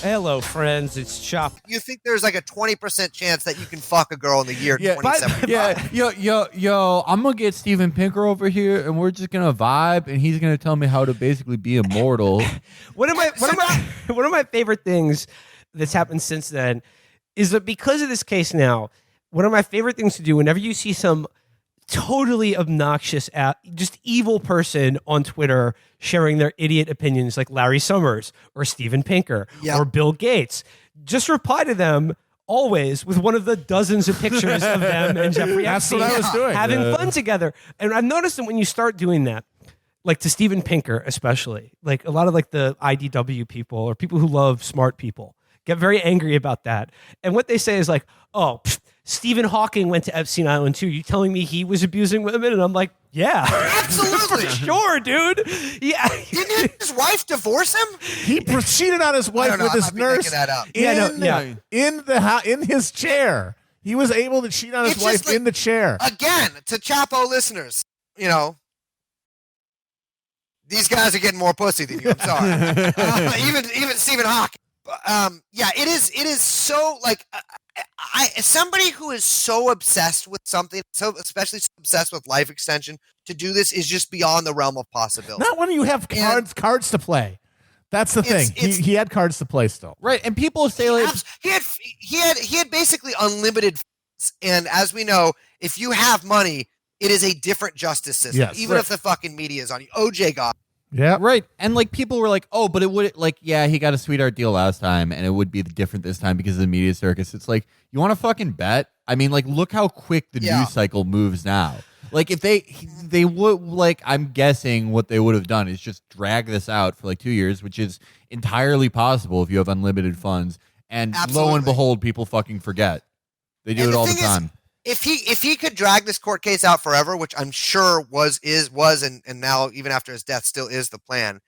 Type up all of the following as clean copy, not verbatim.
Hello, friends. It's Chapo. You think there's like a 20% chance that you can fuck a girl in the year 2075? Yo, I'm gonna get Steven Pinker over here, and we're just gonna vibe, and he's gonna tell me how to basically be immortal. One of my favorite things that's happened since then is that because of this case now, one of my favorite things to do whenever you see some totally obnoxious, just evil person on Twitter sharing their idiot opinions like Larry Summers or Steven Pinker or Bill Gates, just reply to them always with one of the dozens of pictures of them and Jeffrey Epstein having fun together. And I've noticed that when you start doing that, like to Steven Pinker especially, like a lot of like the IDW people or people who love smart people get very angry about that. And what they say is like, oh, Stephen Hawking went to Epstein Island too. You telling me he was abusing women? And I'm like, yeah, absolutely, for sure, dude. Yeah, didn't his wife divorce him? He cheated on his wife with his nurse. In his chair. He was able to cheat on his wife in the chair. Again, to Chapo listeners, you know, these guys are getting more pussy than you. I'm sorry. Even Stephen Hawking. It is so like. Somebody who is so obsessed with something, so especially so obsessed with life extension, to do this is just beyond the realm of possibility. Not when you have cards to play. That's the thing. He had cards to play still, right? And people say like he had basically unlimited funds, and as we know, if you have money, it is a different justice system. Yes, even if the fucking media is on you. OJ got. Yeah, right. And like people were like, "Oh, but it would he got a sweetheart deal last time, and it would be different this time because of the media circus." It's like, you want to fucking bet? I mean, like, look how quick the news cycle moves now. Like, if they would, like, I'm guessing what they would have done is just drag this out for like 2 years, which is entirely possible if you have unlimited funds. And lo and behold, people fucking forget. They do it all the time. If he could drag this court case out forever, which I'm sure was and now even after his death still is the plan,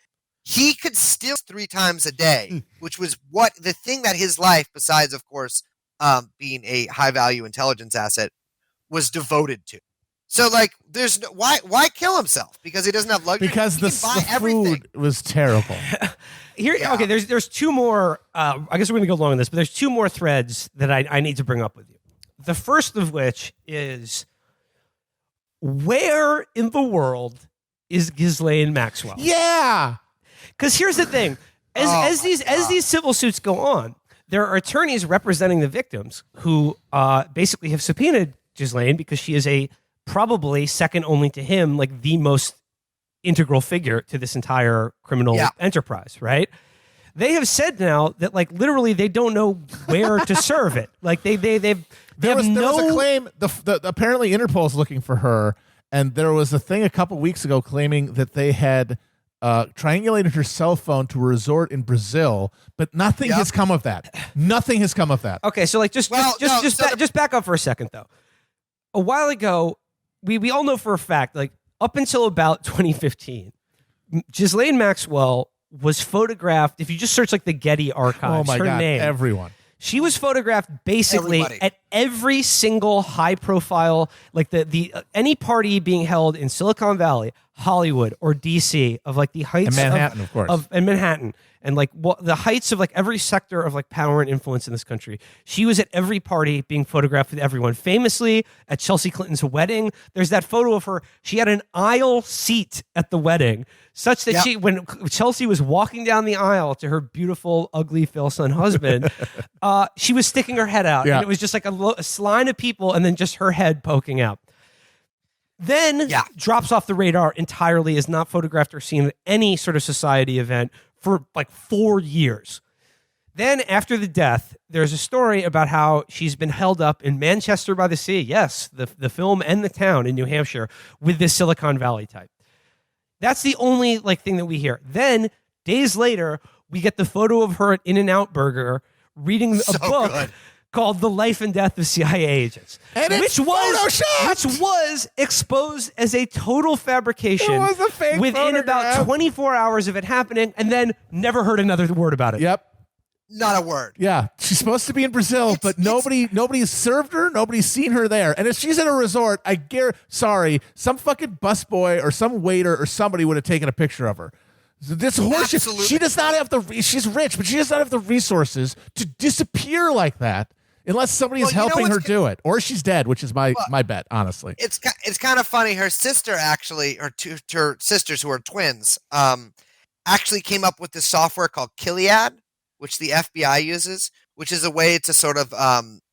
he could still 3 times a day, which was what the thing that his life, besides of course being a high value intelligence asset, was devoted to. So like, there's why kill himself because he doesn't have luxury? Because the food was terrible. Okay, there's 2 more. I guess we're going to go long on this, but there's 2 more threads that I need to bring up with you. The first of which is, where in the world is Ghislaine Maxwell? Yeah, because here's the thing: as these civil suits go on, there are attorneys representing the victims who basically have subpoenaed Ghislaine because she is probably second only to him, like the most integral figure to this entire criminal enterprise, right? They have said now that like literally they don't know where to serve it. Like there was a claim. Apparently Interpol's looking for her, and there was a thing a couple weeks ago claiming that they had triangulated her cell phone to a resort in Brazil, but nothing has come of that. Nothing has come of that. Okay, so like just back up for a second though. A while ago, we all know for a fact, like up until about 2015, Ghislaine Maxwell was photographed. If you just search like the Getty archives, oh my God, name, everyone. She was photographed basically at every single high profile, like the any party being held in Silicon Valley, Hollywood, or DC, of like the heights and Manhattan, of course, and Manhattan, and like the heights of like every sector of like power and influence in this country. She was at every party being photographed with everyone. Famously at Chelsea Clinton's wedding, there's that photo of her. She had an aisle seat at the wedding, such that when Chelsea was walking down the aisle to her beautiful, ugly Phil son husband, she was sticking her head out, and it was just like a line of people, and then just her head poking out. Then drops off the radar entirely, is not photographed or seen at any sort of society event for like 4 years. Then after the death, there's a story about how she's been held up in Manchester by the Sea, yes, the film and the town in New Hampshire, with this Silicon Valley type. That's the only like thing that we hear. Then days later, we get the photo of her at In-N-Out Burger reading a book called The Life and Death of CIA Agents, and which was exposed as a total fabrication. It was a fake within about 24 hours of it happening, and then never heard another word about it. Yep. Not a word. Yeah, she's supposed to be in Brazil, but nobody's served her. Nobody's seen her there. And if she's in a resort, some fucking busboy or some waiter or somebody would have taken a picture of her. This horseshit. Absolutely. She does not have she's rich, but she does not have the resources to disappear like that unless somebody is helping her do it, or she's dead, which is my bet, honestly. It's kind of funny. Her sister actually, or her sisters who are twins, actually came up with this software called Kiliad, which the FBI uses, which is a way to sort of,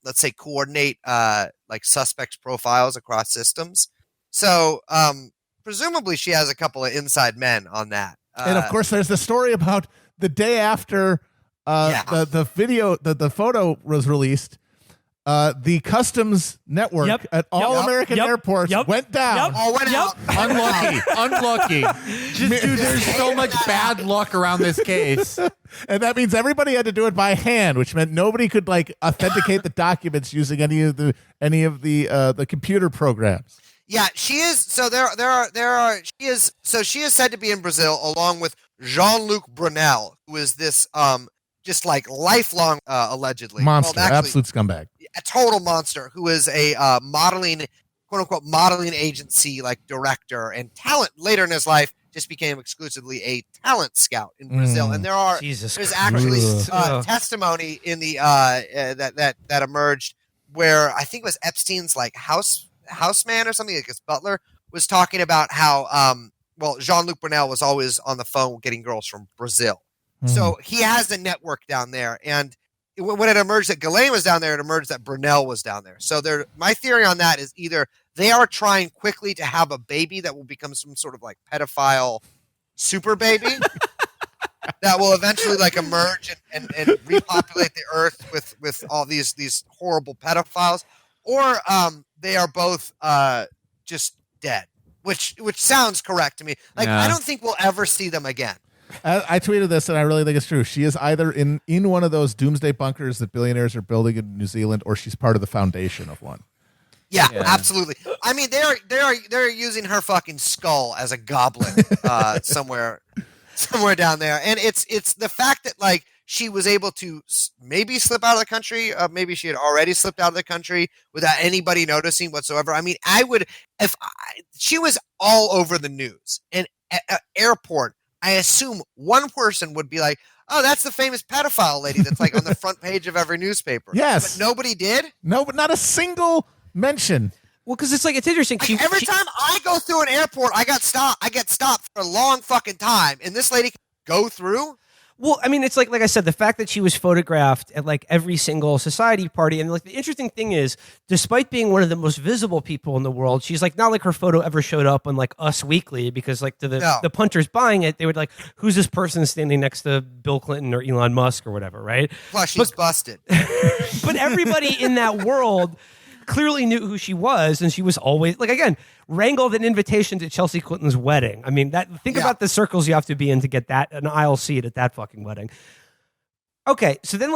let's say, coordinate like suspects' profiles across systems. So presumably she has a couple of inside men on that. And of course, there's the story about the day after the video, the photo was released. The customs network at all American airports went down. All went out. Unlucky. Just, dude, there's so much bad luck around this case. And that means everybody had to do it by hand, which meant nobody could like authenticate the documents using any of the computer programs. Yeah, she is. So she is said to be in Brazil along with Jean-Luc Brunel, who is this just like lifelong allegedly monster, absolute scumbag, a total monster, who is a modeling, quote unquote, modeling agency like director and talent. Later in his life, just became exclusively a talent scout in Brazil. And there's actually testimony in the that emerged where I think it was Epstein's like houseman or something, like his butler, was talking about how Jean-Luc Brunel was always on the phone getting girls from Brazil. So he has a network down there, and when it emerged that Ghislaine was down there, it emerged that Brunel was down there. So my theory on that is either they are trying quickly to have a baby that will become some sort of like pedophile super baby that will eventually like emerge and repopulate the earth with all these horrible pedophiles, or they are both just dead, which sounds correct to me. Like, I don't think we'll ever see them again. I tweeted this, and I really think it's true. She is either in one of those doomsday bunkers that billionaires are building in New Zealand, or she's part of the foundation of one. Yeah, absolutely. I mean, they're using her fucking skull as a goblin somewhere down there, and it's the fact that like she was able to maybe slip out of the country. Maybe she had already slipped out of the country without anybody noticing whatsoever. I mean, she was all over the news and at airport. I assume one person would be like, "Oh, that's the famous pedophile lady that's like on the front page of every newspaper." Yes, but nobody did. No, but not a single mention. Well, because it's interesting. Like every time I go through an airport, I get stopped for a long fucking time, and this lady can go through. Well, I mean, it's like I said, the fact that she was photographed at like every single society party. And like the interesting thing is, despite being one of the most visible people in the world, she's like not like her photo ever showed up on like Us Weekly, because like the punters buying it, they would like, who's this person standing next to Bill Clinton or Elon Musk or whatever, right? Plus, she's busted. But everybody in that world clearly knew who she was, and she was always like, again, wrangled an invitation to Chelsea Clinton's wedding. I mean, think about the circles you have to be in to get an aisle seat at that fucking wedding. Okay, so then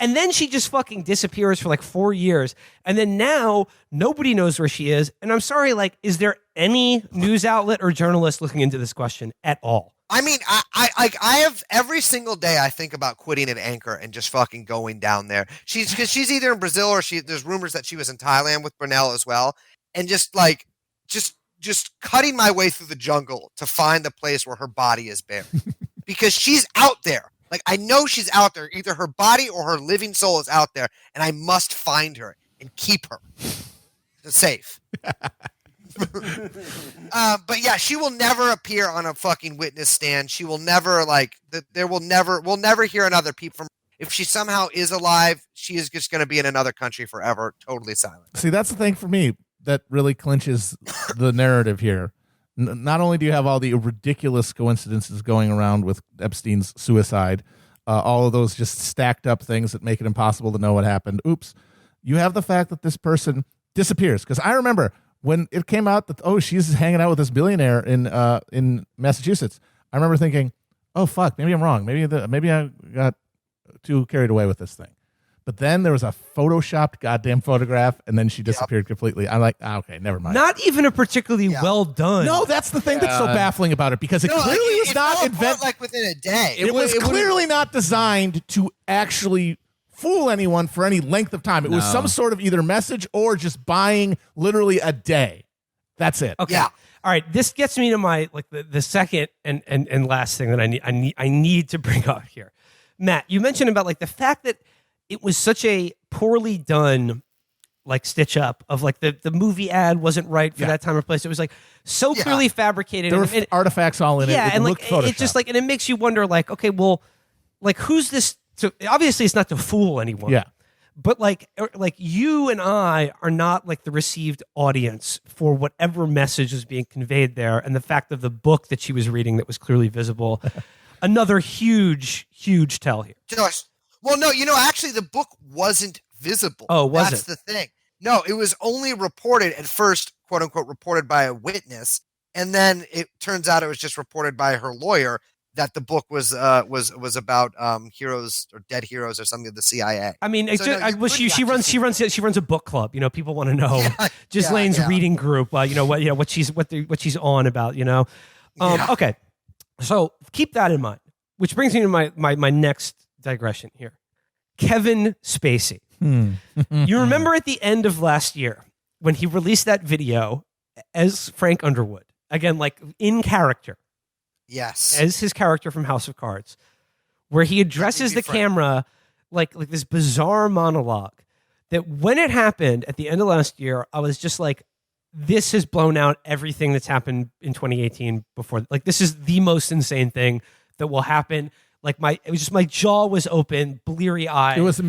and then she just fucking disappears for like 4 years, and then now nobody knows where she is. And I'm sorry, like, is there any news outlet or journalist looking into this question at all? I mean, I have every single day I think about quitting an anchor and just fucking going down there. Because she's either in Brazil or there's rumors that she was in Thailand with Brunel as well, and just cutting my way through the jungle to find the place where her body is buried, because she's out there. Like, I know she's out there. Either her body or her living soul is out there, and I must find her and keep her safe. But yeah, she will never appear on a fucking witness stand. She will never we'll never hear another peep from her. If she somehow is alive, she is just going to be in another country forever, totally silent. See, that's the thing for me that really clinches the narrative here. Not only do you have all the ridiculous coincidences going around with Epstein's suicide, all of those just stacked up things that make it impossible to know what happened. Oops. You have the fact that this person disappears. Because I remember when it came out that, she's hanging out with this billionaire in Massachusetts, I remember thinking, oh, fuck, maybe I'm wrong. Maybe I got too carried away with this thing. But then there was a photoshopped goddamn photograph, and then she disappeared completely. I'm like, okay, never mind. Not even a particularly well done. No, that's the thing that's so baffling about it, because it clearly was not invented like within a day. It was clearly not designed to actually fool anyone for any length of time. It was some sort of either message or just buying literally a day. That's it. Okay. Yeah. All right, this gets me to my the second and last thing that I need to bring up here. Matt, you mentioned about like the fact that it was such a poorly done like stitch up of like the movie ad wasn't right for that time or place. It was like so clearly fabricated. There were artifacts all in it. Yeah, It and looked like it just like, and it makes you wonder like, okay, well, like who's this? So obviously it's not to fool anyone. Yeah. But like you and I are not like the received audience for whatever message was being conveyed there, and the fact of the book that she was reading that was clearly visible. Another huge tell here. Well, no, actually the book wasn't visible. Oh, was That's it? the thing. No, it was only reported at first, quote unquote, reported by a witness, and then it turns out it was just reported by her lawyer that the book was about heroes or dead heroes or something of the CIA. I mean, she runs a book club. People want to know Ghislaine's reading group. What she's on about. Okay, so keep that in mind. Which brings me to my next digression here. Kevin Spacey. You remember at the end of last year when he released that video as Frank Underwood, again, like in character. Yes. As his character from House of Cards, where he addresses the camera like this bizarre monologue that when it happened at the end of last year, I was just like, this has blown out everything that's happened in 2018 before. Like, this is the most insane thing that will happen. Like my jaw was open, bleary eyed. It was I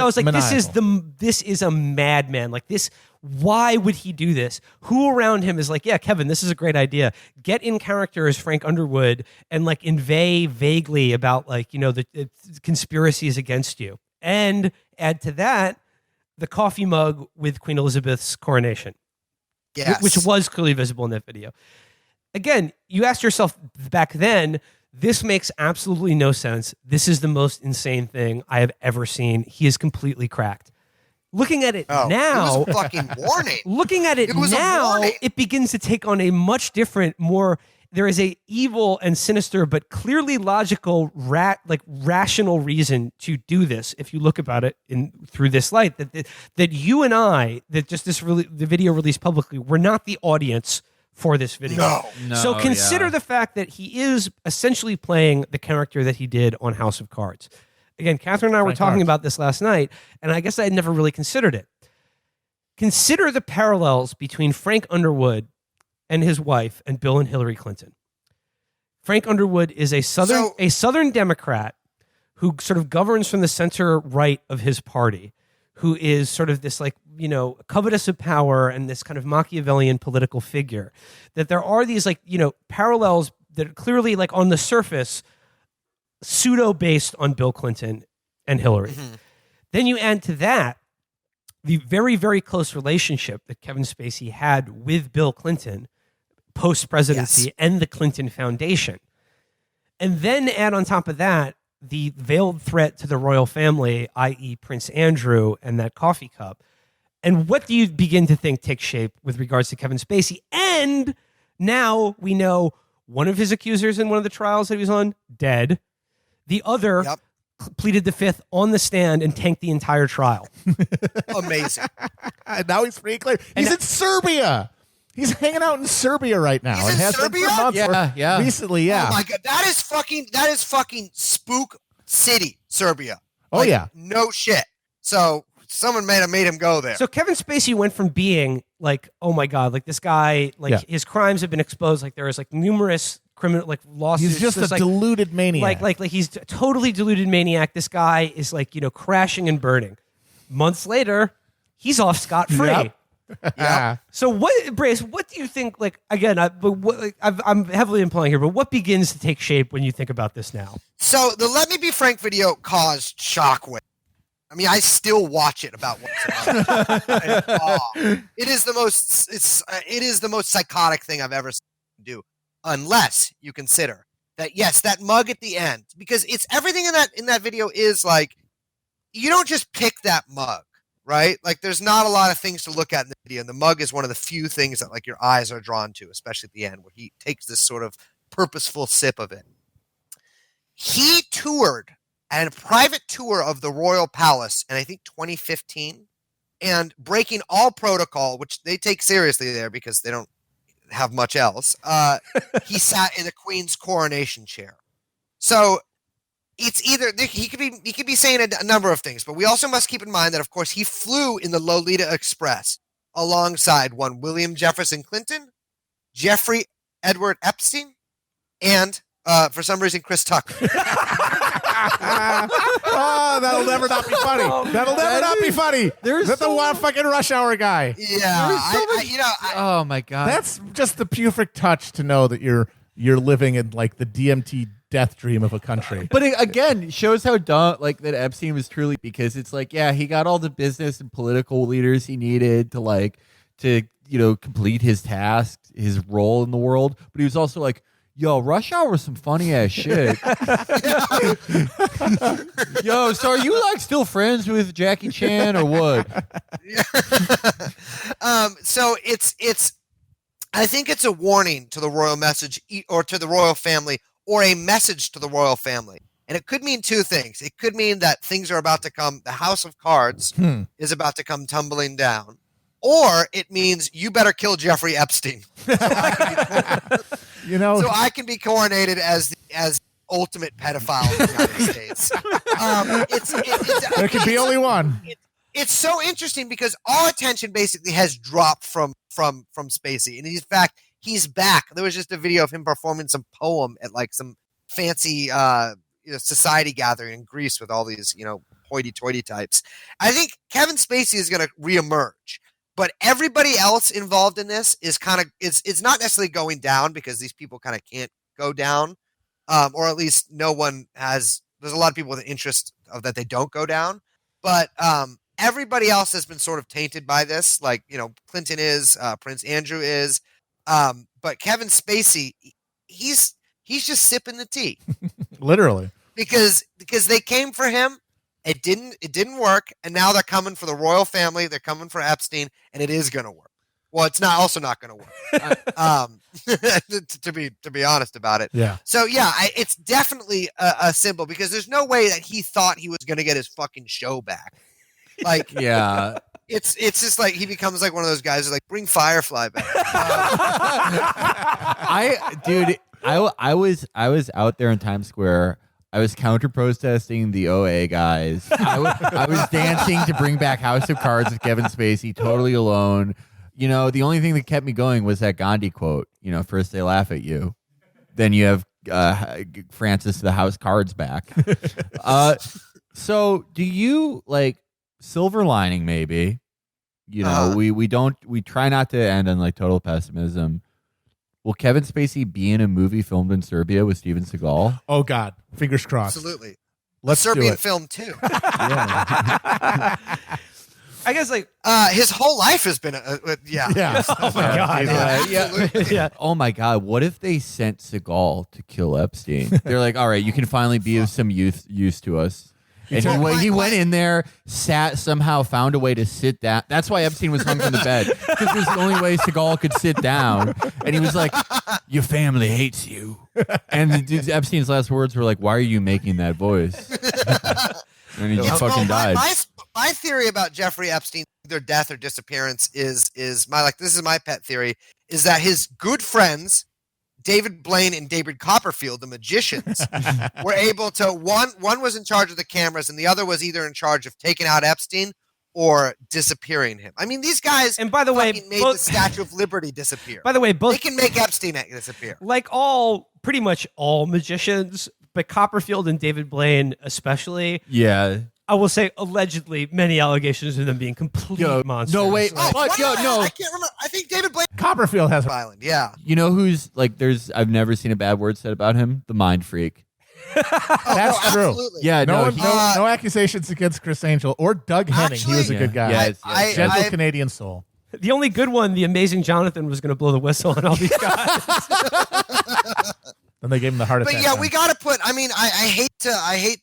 was like, maniacal. this is a madman. Like this, why would he do this? Who around him is like, yeah, Kevin, this is a great idea. Get in character as Frank Underwood and like inveigh vaguely about like, the conspiracies against you. And add to that the coffee mug with Queen Elizabeth's coronation. Yes. Which was clearly visible in that video. Again, you asked yourself back then, this makes absolutely no sense. This is the most insane thing I have ever seen. He is completely cracked. Looking at it now, it was a fucking warning. Looking at it now, it begins to take on a much different, more. There is a evil and sinister, but clearly logical, rational reason to do this. If you look about it through this light, that you and I, that just the video released publicly, we're not the audience for this video. No. So consider the fact that he is essentially playing the character that he did on House of Cards. Again, Catherine and I were talking about this last night, and I guess I had never really considered it. Consider the parallels between Frank Underwood and his wife and Bill and Hillary Clinton. Frank Underwood is a Southern Democrat who sort of governs from the center right of his party, who is sort of this covetous of power and this kind of Machiavellian political figure. That there are these parallels that are clearly like on the surface pseudo based on Bill Clinton and Hillary. Mm-hmm. Then you add to that the very, very close relationship that Kevin Spacey had with Bill Clinton post-presidency and the Clinton Foundation. And then add on top of that the veiled threat to the royal family, i.e. Prince Andrew and that coffee cup. And what do you begin to think takes shape with regards to Kevin Spacey? And now we know one of his accusers in one of the trials that he was on, dead. The other pleaded the fifth on the stand and tanked the entire trial. Amazing. And now he's free and clear. He's in Serbia. He's hanging out in Serbia right now. He's in Serbia? Yeah. Recently, yeah. Oh my God. That is fucking spook city, Serbia. No shit. So someone may have made him go there. So Kevin Spacey went from being like, oh my God, like this guy, his crimes have been exposed. Like there is numerous criminal lawsuits. He's just a deluded maniac. Like he's a totally deluded maniac. This guy is crashing and burning. Months later, he's off scot-free. Yep. Yeah. So Brace, what do you think? I'm heavily implying here, but what begins to take shape when you think about this now? So the "Let Me Be Frank" video caused shockwave. I mean, I still watch it about once a month. It is the most psychotic thing I've ever seen him do, unless you consider that that mug at the end, because it's everything in that video is like, you don't just pick that mug. Right? Like there's not a lot of things to look at in the video. And the mug is one of the few things that your eyes are drawn to, especially at the end where he takes this sort of purposeful sip of it. He toured a private tour of the Royal Palace in I think 2015 and breaking all protocol, which they take seriously there because they have much else. He sat in the Queen's coronation chair. So it's either he could be saying a number of things, but we also must keep in mind that, of course, he flew in the Lolita Express alongside one William Jefferson Clinton, Jeffrey Edward Epstein, and for some reason Chris Tucker. Oh, that'll never not be funny. That'll never not be funny. There's That's the one fucking Rush Hour guy. Yeah, Oh my god. That's just the perfect touch to know that you're living in like the DMT death dream of a country. But it, again, shows how dumb like that Epstein was truly, because it's like, yeah, he got all the business and political leaders he needed to complete his task, his role in the world, but he was also like, yo, Rush Hour was some funny ass shit. Yo, so are you like still friends with Jackie Chan or what? So it's I think it's a warning to the royal message or to the royal family, or a message to the royal family. And it could mean two things. It could mean that things are about to come, the house of cards is about to come tumbling down. Or it means you better kill Jeffrey Epstein. So I can be coronated as ultimate pedophile in the United States. There could be only one. It's so interesting because all attention basically has dropped from Spacey, and in fact he's back. There was just a video of him performing some poem at like some fancy society gathering in Greece with all these hoity-toity types. I think Kevin Spacey is going to reemerge. But everybody else involved in this is it's not necessarily going down, because these people kind of can't go down, or at least no one has. There's a lot of people with an interest of that they don't go down, but everybody else has been sort of tainted by this. Like Clinton is, Prince Andrew is, but Kevin Spacey, he's just sipping the tea, Literally, because they came for him. It didn't work, and now they're coming for the royal family. They're coming for Epstein, and it is going to work. Well, it's also not going to work. To be honest about it. yeah. So yeah, it's definitely a symbol, because there's no way that he thought he was going to get his fucking show back. Like, Yeah. It's just like he becomes like one of those guys who's like, bring Firefly back. I was out there in Times Square. I was counter protesting the OA guys. I was dancing to bring back House of Cards with Kevin Spacey, totally alone. The only thing that kept me going was that Gandhi quote. First they laugh at you, then you have Francis the House Cards back. So do you like silver lining? Maybe we try not to end on like total pessimism. Will Kevin Spacey be in a movie filmed in Serbia with Steven Seagal? Oh God, fingers crossed. Absolutely. Let's do Serbian it. film too. I guess like his whole life has been yeah. Yeah. oh my god, yeah. Oh my god, what if they sent Seagal to kill Epstein? They're like, all right, you can finally be of some use to us. And he went in there, somehow found a way to sit down. That's why Epstein was hung from the bed, because it was the only way Seagal could sit down. And he was like, your family hates you. And Epstein's last words were like, why are you making that voice? And he just fucking died. My theory about Jeffrey Epstein, their death or disappearance, is this is my pet theory, is that his good friends, David Blaine and David Copperfield, the magicians, were able to one was in charge of the cameras, and the other was either in charge of taking out Epstein or disappearing him. I mean, these guys, and by the way, made the Statue of Liberty disappear. By the way, both they can make Epstein disappear. Like pretty much all magicians, but Copperfield and David Blaine especially. Yeah. I will say, allegedly, many allegations of them being complete monsters. No, wait. Oh, But, no. I can't remember. I think David Blaine Copperfield has Island. Yeah. You know who's like? I've never seen a bad word said about him. The Mind Freak. That's true. Absolutely. Yeah, No no. accusations against Chris Angel or Doug Henning. He was a good guy. Yeah, Gentle Canadian soul. The only good one, the amazing Jonathan, was going to blow the whistle on all these guys. Then they gave him the heart attack. But yeah, we got to put. I mean, I hate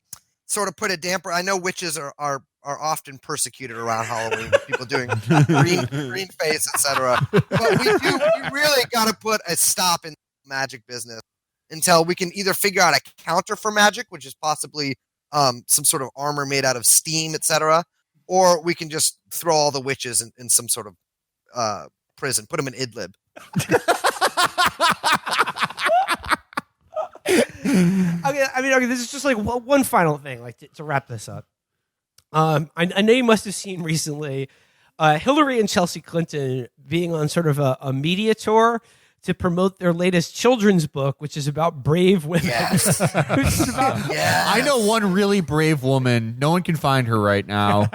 sort of put a damper. I know witches are often persecuted around Halloween. People doing green face, etc. But we really got to put a stop in magic business until we can either figure out a counter for magic, which is possibly some sort of armor made out of steam, etc., or we can just throw all the witches in some sort of prison, put them in Idlib. Okay, this is just like one final thing, like to wrap this up. I know you must have seen recently Hillary and Chelsea Clinton being on sort of a media tour to promote their latest children's book, which is about brave women. Yes. I know one really brave woman. No one can find her right now.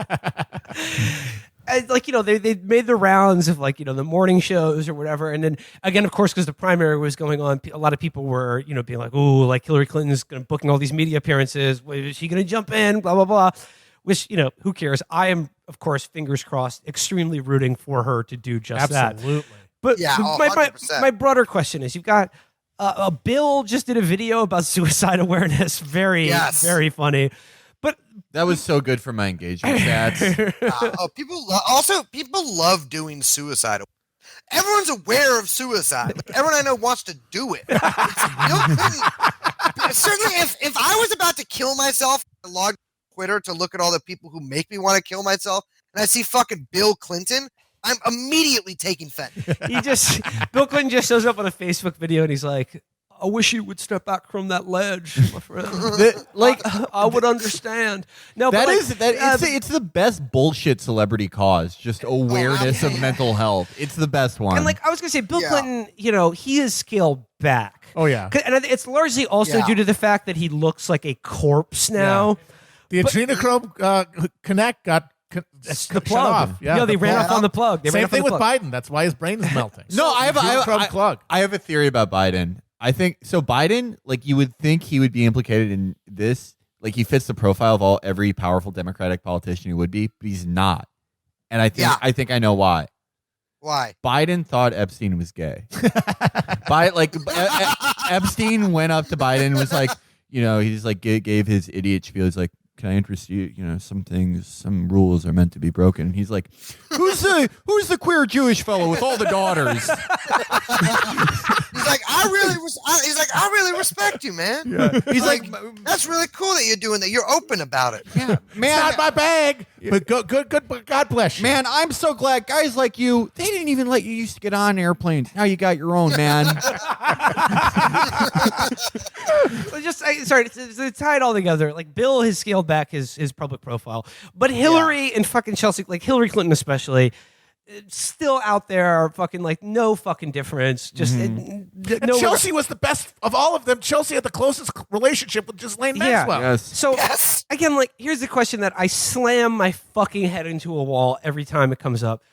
And, like, they made the rounds of, like, the morning shows or whatever. And then, again, of course, because the primary was going on, a lot of people were, being like, oh, like Hillary Clinton's booking all these media appearances. Is she going to jump in? Blah, blah, blah. Which, who cares? I am, of course, fingers crossed, extremely rooting for her to do just that. Absolutely. But Yeah, my broader question is, you've got a Bill just did a video about suicide awareness. Very, very funny. But that was so good for my engagement stats. People love doing suicide. Everyone's aware of suicide. Like, everyone I know wants to do it. Certainly, if I was about to kill myself, I logged Twitter to look at all the people who make me want to kill myself, and I see fucking Bill Clinton, I'm immediately taking fentanyl. Bill Clinton just shows up on a Facebook video and he's like, I wish you would step back from that ledge, my friend. I would understand. No, it's the best bullshit celebrity cause. Just awareness of mental health. It's the best one. And I was gonna say, Bill Clinton, he has scaled back. Oh yeah, and it's largely also due to the fact that he looks like a corpse now. The adrenochrome connect got. That's the plug. Off. Yeah, they ran off on the plug. Same thing with Biden. That's why his brain is melting. No, I have a theory about Biden. I think so. Biden, you would think he would be implicated in this. He fits the profile of every powerful Democratic politician who would be, but he's not. And I think I know why. Why? Biden thought Epstein was gay. Epstein went up to Biden and was like, he just gave his idiot spiel. He's like, can I interest you? Some rules are meant to be broken. And he's like, who's the queer Jewish fellow with all the daughters? He's like, I really respect you, man. Yeah. He's like, that's really cool that you're doing that. You're open about it. Yeah, man. It's not my bag, but good. God bless you, man. I'm so glad guys like you. They didn't even let you used to get on airplanes. Now you got your own, man. To tie it all together, Bill has scaled back his public profile, but Hillary and fucking Chelsea, Hillary Clinton especially, still out there, fucking no fucking difference. Just Chelsea was the best of all of them. Chelsea had the closest relationship with Ghislaine Maxwell. Yes. So again, here's the question that I slam my fucking head into a wall every time it comes up.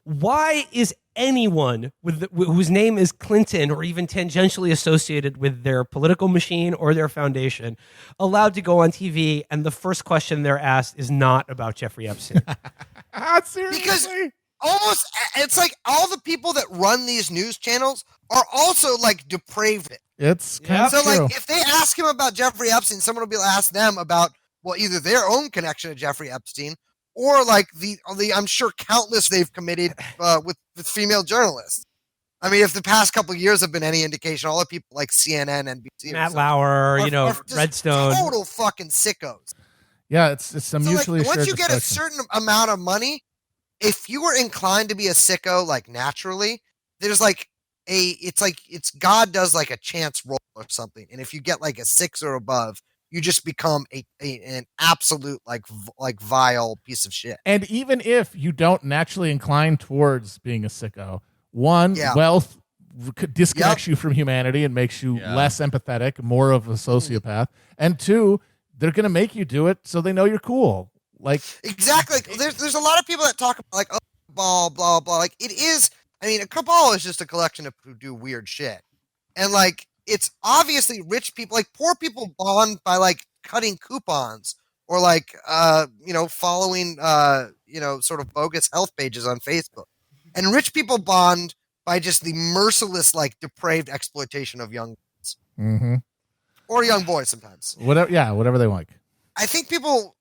Why is anyone whose name is Clinton or even tangentially associated with their political machine or their foundation allowed to go on TV and the first question they're asked is not about Jeffrey Epstein? Seriously? Because it's like all the people that run these news channels are also depraved. It's kind of so if they ask him about Jeffrey Epstein, someone will be ask them about either their own connection to Jeffrey Epstein or the I'm sure countless they've committed with female journalists. I mean, if the past couple of years have been any indication, all the people like CNN, NBC, Matt Lauer, are Redstone, total fucking sickos. Yeah, it's a mutually assured once you get a discussion. certain amount of money, if you were inclined to be a sicko naturally, there's it's God does a chance roll or something, and if you get a 6 or above, you just become an absolute vile piece of shit. And even if you don't naturally incline towards being a sicko, wealth disconnects you from humanity and makes you less empathetic, more of a sociopath. And 2, they're going to make you do it so they know you're cool. Exactly. There's a lot of people that talk about blah blah blah. It is. I mean, a cabal is just a collection of people who do weird shit, and it's obviously rich people. Poor people bond by cutting coupons or following sort of bogus health pages on Facebook, and rich people bond by just the merciless depraved exploitation of young girls or young boys sometimes. Whatever they like. I think people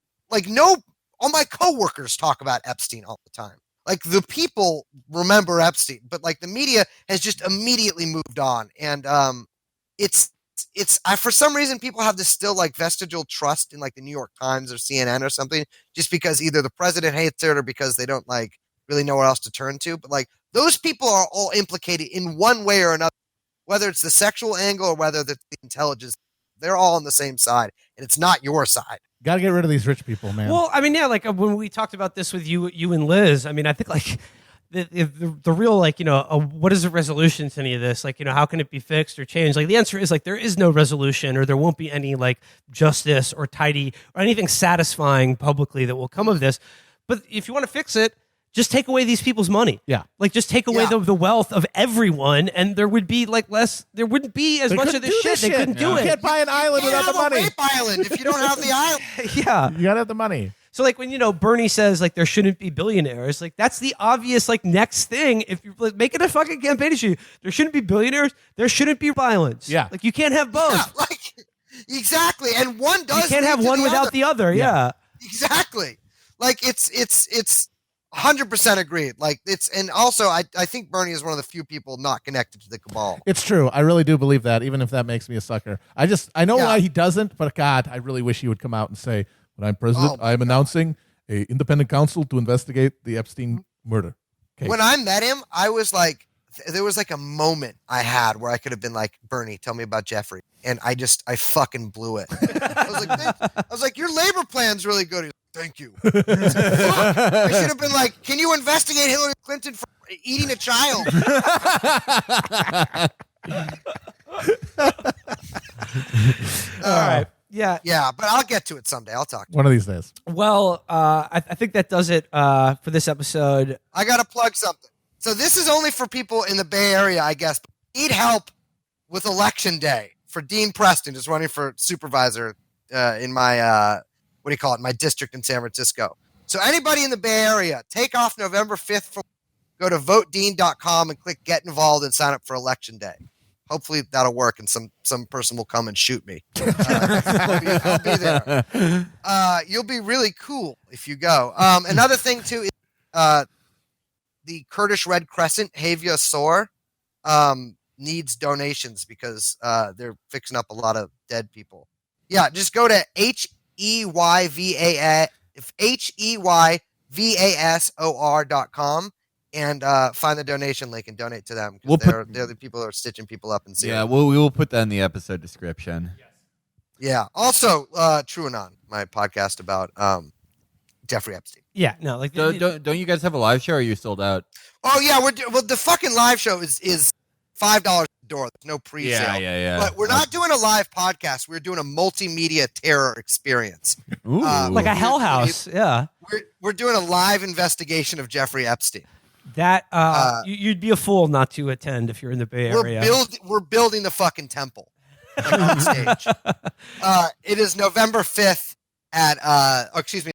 all my coworkers talk about Epstein all the time. The people remember Epstein, but the media has just immediately moved on. And I for some reason people have this still vestigial trust in the New York Times or CNN or something, just because either the president hates it or because they don't really know where else to turn to. But those people are all implicated in one way or another whether it's the sexual angle or whether the intelligence, they're all on the same side, and it's not your side. Got to get rid of these rich people, man. Well, I mean, yeah, like when we talked about this with you and Liz, I mean, I think like the real, like, what is the resolution to any of this? Like, how can it be fixed or changed? Like, the answer is like there is no resolution, or there won't be any like justice or tidy or anything satisfying publicly that will come of this. But if you want to fix it, just take away these people's money. Yeah. Like, just take away the wealth of everyone, and there would be like less. There wouldn't be as much of this shit. They couldn't do You it. can't buy an island without the money. You can't have a rape island if you don't have the island. Yeah. You got to have the money. So like when Bernie says like there shouldn't be billionaires, like that's the obvious like next thing. If you're like, make it a fucking campaign issue, there shouldn't be billionaires. There shouldn't be violence. Yeah. Like you can't have both. Yeah, like exactly, and one does. You can't have one without the other. Yeah. Exactly. Like it's 100% agreed. Like and also I think Bernie is one of the few people not connected to the cabal. It's true. I really do believe that, even if that makes me a sucker. I know why he doesn't, but God, I really wish he would come out and say, when I'm president, I'm announcing a independent counsel to investigate the Epstein murder case. When I met him, I was like, there was like a moment I had where I could have been like, Bernie, tell me about Jeffrey. And I fucking blew it. I was like, your labor plan's really good. He's like, thank you. I should have been like, can you investigate Hillary Clinton for eating a child? All right. Yeah. Yeah, but I'll get to it someday. I'll talk to you. One of these days. Well, I think that does it for this episode. I got to plug something. So this is only for people in the Bay Area, I guess. Need help with election day for Dean Preston, who's running for supervisor in my, my district in San Francisco. So anybody in the Bay Area, take off November 5th. Go to votedean.com and click get involved and sign up for election day. Hopefully that'll work, and some person will come and shoot me. I'll be there. You'll be really cool if you go. Another thing, too, is the Kurdish Red Crescent, Havia Sor, needs donations because they're fixing up a lot of dead people. Yeah, just go to HEYVASOR.com. And find the donation link and donate to them. They're the people who are stitching people up and seeing. Yeah, we will put that in the episode description. Yeah. Also, True Anon, my podcast about Jeffrey Epstein. Yeah. No. Like, Don't you guys have a live show? Or are you sold out? Oh yeah, the fucking live show is $5 a door. There's no pre-sale. Yeah. But we're not doing a live podcast. We're doing a multimedia terror experience. Ooh. like a Hell House. Yeah. We're doing a live investigation of Jeffrey Epstein. That you'd be a fool not to attend if you're in the Bay Area. We're building the fucking temple on stage. It is November 5th at